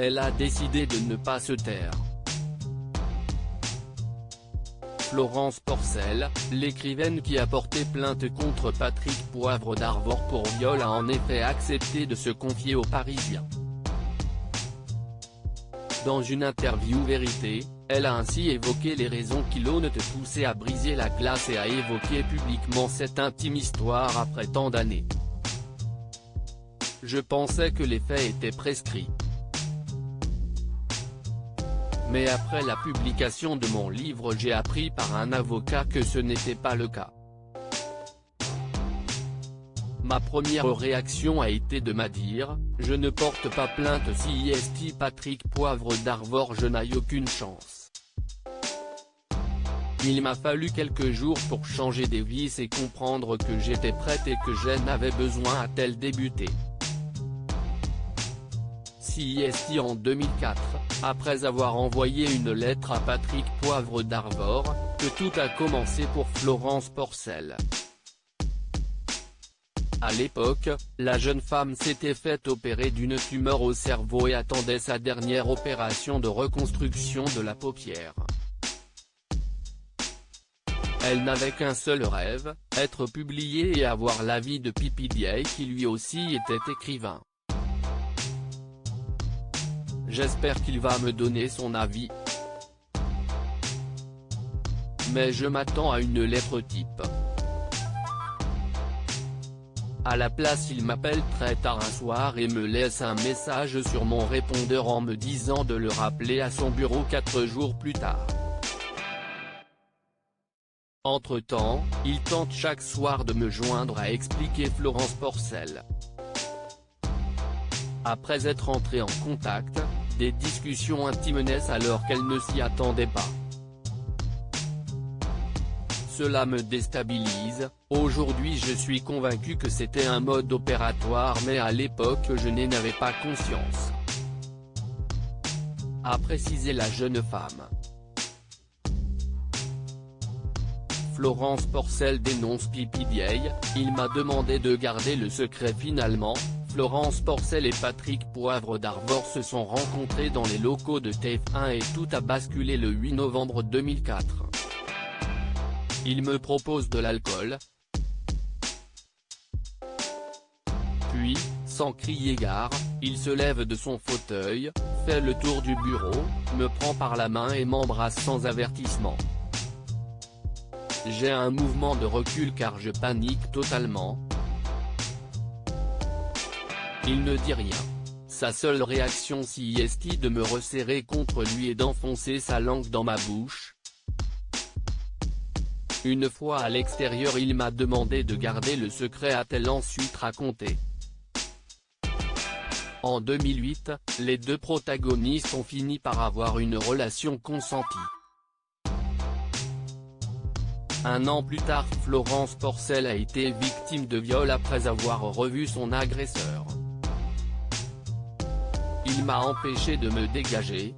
elle a décidé de ne pas se taire. Florence Porcel, l'écrivaine qui a porté plainte contre Patrick Poivre d'Arvor pour viol a en effet accepté de se confier aux Parisiens. Dans une interview Vérité, elle a ainsi évoqué les raisons qui l'ont poussé à briser la glace et à évoquer publiquement cette intime histoire après tant d'années. Je pensais que les faits étaient prescrits. Mais après la publication de mon livre, j'ai appris par un avocat que ce n'était pas le cas. Ma première réaction a été de me dire, je ne porte pas plainte si Patrick Poivre d'Arvor, je n'ai aucune chance. Il m'a fallu quelques jours pour changer des vis et comprendre que j'étais prête et que j'en avais besoin, a-t-elle débuté. CIST en 2004, après avoir envoyé une lettre à Patrick Poivre d'Arvor, que tout a commencé pour Florence Porcel. À l'époque, la jeune femme s'était fait opérer d'une tumeur au cerveau et attendait sa dernière opération de reconstruction de la paupière. Elle n'avait qu'un seul rêve, être publiée et avoir l'avis de PPDA qui lui aussi était écrivain. J'espère qu'il va me donner son avis. Mais je m'attends à une lettre type. À la place, il m'appelle très tard un soir et me laisse un message sur mon répondeur en me disant de le rappeler à son bureau 4 jours plus tard. Entre-temps, il tente chaque soir de me joindre, a expliqué Florence Porcel. Après être entrée en contact, des discussions intimes naissent alors qu'elle ne s'y attendait pas. Cela me déstabilise, aujourd'hui je suis convaincu que c'était un mode opératoire mais à l'époque je n'en avais pas conscience. A précisé la jeune femme. Florence Porcel dénonce PPDA, il m'a demandé de garder le secret finalement. Florence Porcel et Patrick Poivre d'Arvor se sont rencontrés dans les locaux de TF1 et tout a basculé le 8 novembre 2004. Il me propose de l'alcool. Puis, sans crier gare, il se lève de son fauteuil, fait le tour du bureau, me prend par la main et m'embrasse sans avertissement. J'ai un mouvement de recul car je panique totalement. Il ne dit rien. Sa seule réaction CIST de me resserrer contre lui et d'enfoncer sa langue dans ma bouche. Une fois à l'extérieur, il m'a demandé de garder le secret, a-t-elle ensuite raconté. En 2008, les deux protagonistes ont fini par avoir une relation consentie. Un an plus tard, Florence Porcel a été victime de viol après avoir revu son agresseur. Il m'a empêché de me dégager.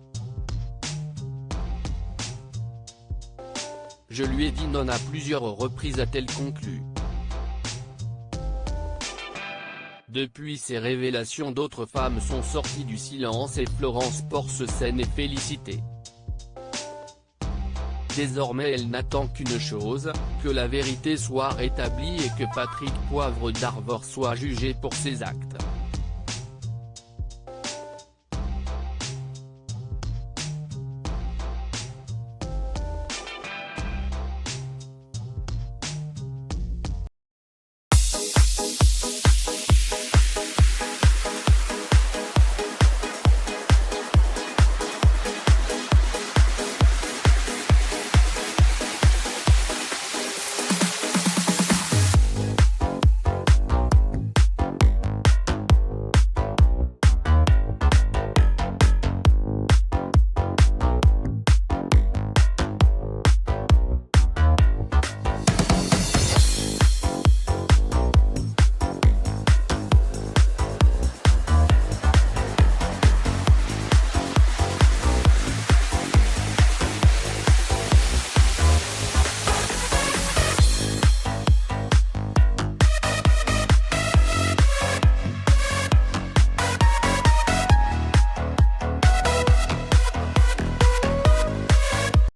Je lui ai dit non à plusieurs reprises, a-t-elle conclu. Depuis ces révélations, d'autres femmes sont sorties du silence et Florence Porcel est félicitée. Désormais elle n'attend qu'une chose, que la vérité soit rétablie et que Patrick Poivre d'Arvor soit jugé pour ses actes.